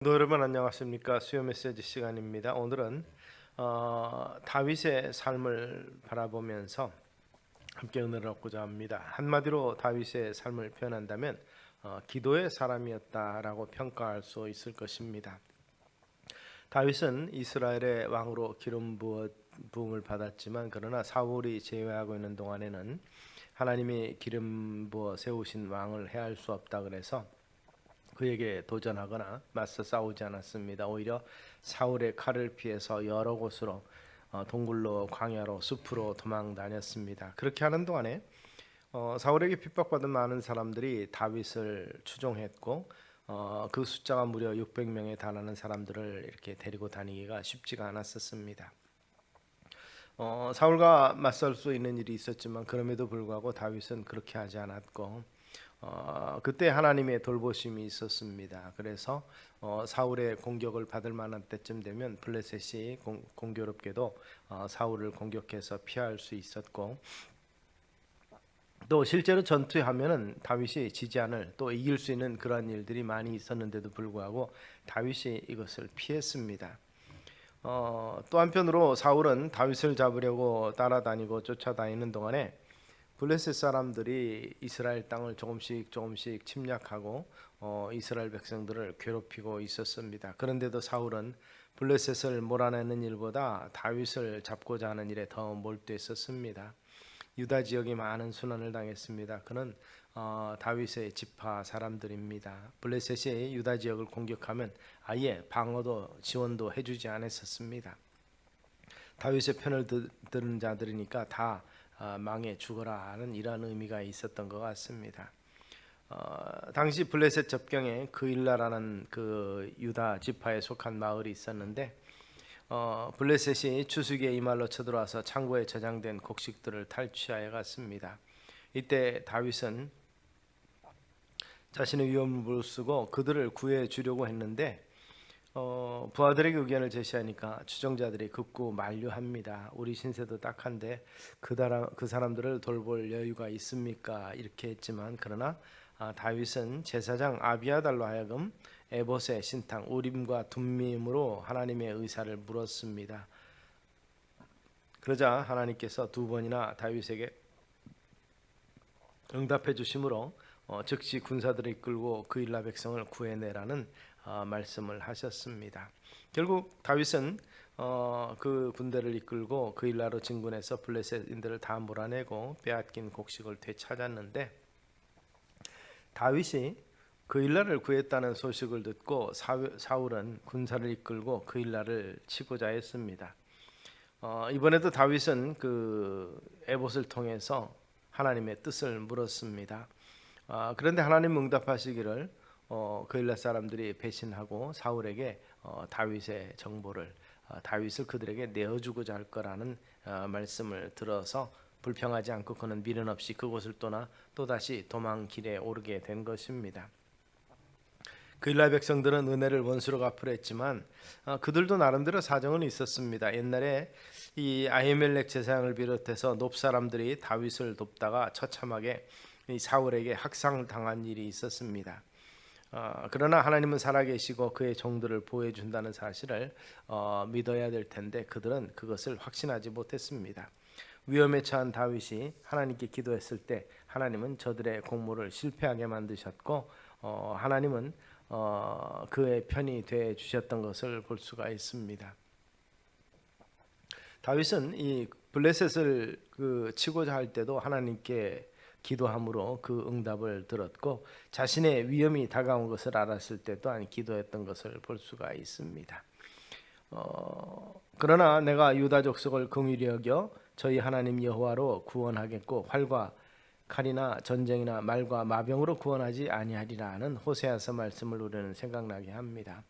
성도 여러분 안녕하십니까? 수요 메시지 시간입니다. 오늘은 다윗의 삶을 바라보면서 함께 은혜를 얻고자 합니다. 한마디로 다윗의 삶을 표현한다면 기도의 사람이었다라고 평가할 수 있을 것입니다. 다윗은 이스라엘의 왕으로 부음을 받았지만 그러나 사울이 제외하고 있는 동안에는 하나님이 기름 부어 세우신 왕을 해할 수 없다 그래서 그에게 도전하거나 맞서 싸우지 않았습니다. 오히려 사울의 칼을 피해서 여러 곳으로 동굴로 광야로 숲으로 도망 다녔습니다. 그렇게 하는 동안에 사울에게 핍박받은 많은 사람들이 다윗을 추종했고 그 숫자가 무려 600명에 달하는 사람들을 이렇게 데리고 다니기가 쉽지가 않았었습니다. 사울과 맞설 수 있는 일이 있었지만 그럼에도 불구하고 다윗은 그렇게 하지 않았고 그때 하나님의 돌보심이 있었습니다. 그래서 사울의 공격을 받을 만한 때쯤 되면 블레셋이 공교롭게도 사울을 공격해서 피할 수 있었고 또 실제로 전투에 하면은 다윗이 지지 않을 또 이길 수 있는 그러한 일들이 많이 있었는데도 불구하고 다윗이 이것을 피했습니다. 또 한편으로 사울은 다윗을 잡으려고 따라다니고 쫓아다니는 동안에 블레셋 사람들이 이스라엘 땅을 조금씩 침략하고 이스라엘 백성들을 괴롭히고 있었습니다. 그런데도 사울은 블레셋을 몰아내는 일보다 다윗을 잡고자 하는 일에 더 몰두했었습니다. 유다 지역이 많은 순환을 당했습니다. 그는 다윗의 지파 사람들입니다. 블레셋이 유다 지역을 공격하면 아예 방어도 지원도 해주지 않았었습니다. 다윗의 편을 들은 자들이니까 다 망해 죽어라 하는 이런 의미가 있었던 것 같습니다. 당시 블레셋 접경에 그일라라는 그 유다 지파에 속한 마을이 있었는데 블레셋이 추수기에 이 말로 쳐들어와서 창고에 저장된 곡식들을 탈취하여 갔습니다. 이때 다윗은 자신의 위험을 무릅쓰고 그들을 구해 주려고 했는데 부하들에게 의견을 제시하니까 추종자들이 급구 만류합니다. 우리 신세도 딱한데 그 사람들을 돌볼 여유가 있습니까? 이렇게 했지만 그러나 다윗은 제사장 아비아달로 하여금 에봇의 신탕 우림과 둠밈으로 하나님의 의사를 물었습니다. 그러자 하나님께서 두 번이나 다윗에게 응답해 주심으로 즉시 군사들을 이끌고 그일라 백성을 구해내라는 말씀을 하셨습니다. 결국 다윗은 그 군대를 이끌고 그일라로 진군해서 블레셋인들을 다 몰아내고 빼앗긴 곡식을 되찾았는데 다윗이 그일라를 구했다는 소식을 듣고 사울은 군사를 이끌고 그일라를 치고자 했습니다. 이번에도 다윗은 그 에봇을 통해서 하나님의 뜻을 물었습니다. 그런데 하나님 응답하시기를 그일라 사람들이 배신하고 사울에게 다윗의 정보를 다윗을 그들에게 내어주고자 할 거라는 말씀을 들어서 불평하지 않고 그는 미련 없이 그곳을 떠나 또다시 도망길에 오르게 된 것입니다. 그일라 백성들은 은혜를 원수로 갚으려 했지만 그들도 나름대로 사정은 있었습니다. 옛날에 이 아히멜렉 제사장을 비롯해서 높 사람들이 다윗을 돕다가 처참하게 이 사울에게 학살당한 일이 있었습니다. 그러나 하나님은 살아계시고 그의 종들을 보호해준다는 사실을 믿어야 될 텐데 그들은 그것을 확신하지 못했습니다. 위험에 처한 다윗이 하나님께 기도했을 때 하나님은 저들의 공모를 실패하게 만드셨고 하나님은 그의 편이 되어 주셨던 것을 볼 수가 있습니다. 다윗은 이 블레셋을 치고자 할 때도 하나님께 기도함으로 그 응답을 들었고 자신의 위험이 다가온 것을 알았을 때 또한 기도했던 것을 볼 수가 있습니다. 그러나 내가 유다 족속을 긍휼히 여겨 저희 하나님 여호와로 구원하겠고 활과 칼이나 전쟁이나 말과 마병으로 구원하지 아니하리라는 호세아서 말씀을 우리는 생각나게 합니다.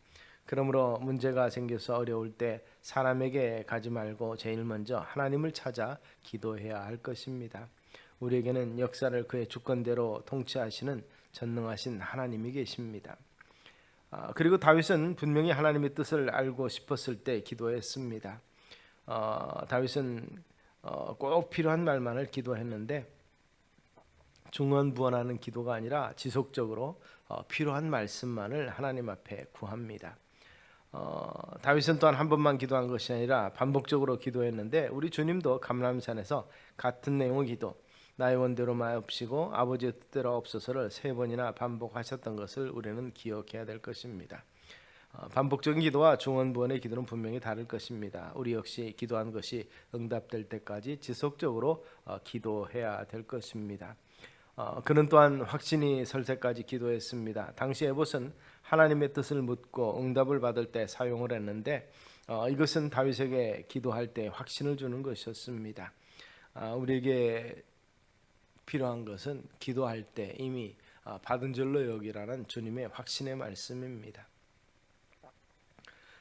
그러므로 문제가 생겨서 어려울 때 사람에게 가지 말고 제일 먼저 하나님을 찾아 기도해야 할 것입니다. 우리에게는 역사를 그의 주권대로 통치하시는 전능하신 하나님이 계십니다. 그리고 다윗은 분명히 하나님의 뜻을 알고 싶었을 때 기도했습니다. 다윗은 꼭 필요한 말만을 기도했는데 중언부언하는 기도가 아니라 지속적으로 필요한 말씀만을 하나님 앞에 구합니다. 다윗은 또한 한 번만 기도한 것이 아니라 반복적으로 기도했는데 우리 주님도 감람산에서 같은 내용의 기도, 나의 원대로 마옵시고 아버지의 뜻대로 없어서를 3번이나 반복하셨던 것을 우리는 기억해야 될 것입니다. 반복적인 기도와 중언부언의 기도는 분명히 다를 것입니다. 우리 역시 기도한 것이 응답될 때까지 지속적으로 기도해야 될 것입니다. 그는 또한 확신이 설 때까지 기도했습니다. 당시 에봇은 하나님의 뜻을 묻고 응답을 받을 때 사용을 했는데 이것은 다윗에게 기도할 때 확신을 주는 것이었습니다. 우리에게 필요한 것은 기도할 때 이미 받은 줄로 여기라는 주님의 확신의 말씀입니다.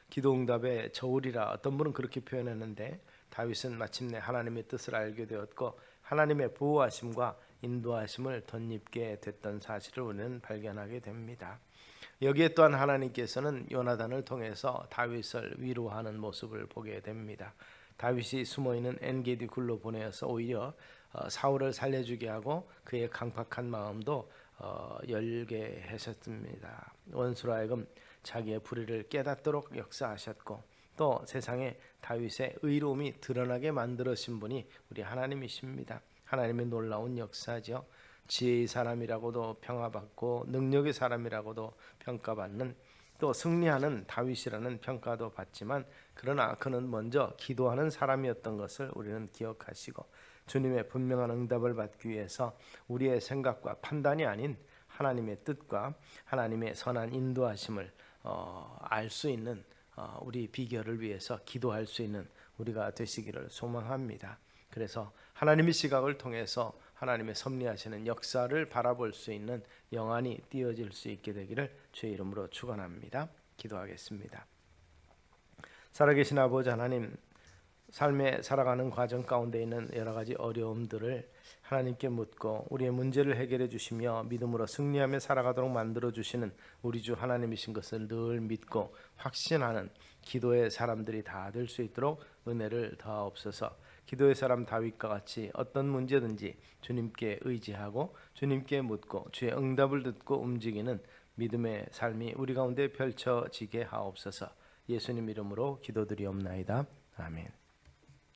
기도 응답의 저울이라 어떤 분은 그렇게 표현했는데 다윗은 마침내 하나님의 뜻을 알게 되었고 하나님의 보호하심과 인도하심을 덧입게 됐던 사실을 우리는 발견하게 됩니다. 여기에 또한 하나님께서는 요나단을 통해서 다윗을 위로하는 모습을 보게 됩니다. 다윗이 숨어있는 엔게디 굴로 보내어서 오히려 사울을 살려주게 하고 그의 강팍한 마음도 열게 하셨습니다. 원수로 하여금 자기의 불의를 깨닫도록 역사하셨고 또 세상에 다윗의 의로움이 드러나게 만들어신 분이 우리 하나님이십니다. 하나님의 놀라운 역사죠. 지혜의 사람이라고도 평가받고 능력의 사람이라고도 평가받는 또 승리하는 다윗이라는 평가도 받지만 그러나 그는 먼저 기도하는 사람이었던 것을 우리는 기억하시고 주님의 분명한 응답을 받기 위해서 우리의 생각과 판단이 아닌 하나님의 뜻과 하나님의 선한 인도하심을 알 수 있는 우리 비결을 위해서 기도할 수 있는 우리가 되시기를 소망합니다. 그래서 하나님의 시각을 통해서 하나님의 섭리하시는 역사를 바라볼 수 있는 영안이 띄어질 수 있게 되기를 주의 이름으로 축원합니다. 기도하겠습니다. 살아계신 아버지 하나님, 삶에 살아가는 과정 가운데 있는 여러 가지 어려움들을 하나님께 묻고 우리의 문제를 해결해 주시며 믿음으로 승리하며 살아가도록 만들어 주시는 우리 주 하나님이신 것을 늘 믿고 확신하는 기도의 사람들이 다 될 수 있도록 은혜를 더하옵소서. 기도의 사람 다윗과 같이 어떤 문제든지 주님께 의지하고 주님께 묻고 주의 응답을 듣고 움직이는 믿음의 삶이 우리 가운데 펼쳐지게 하옵소서. 예수님 이름으로 기도드리옵나이다. 아멘.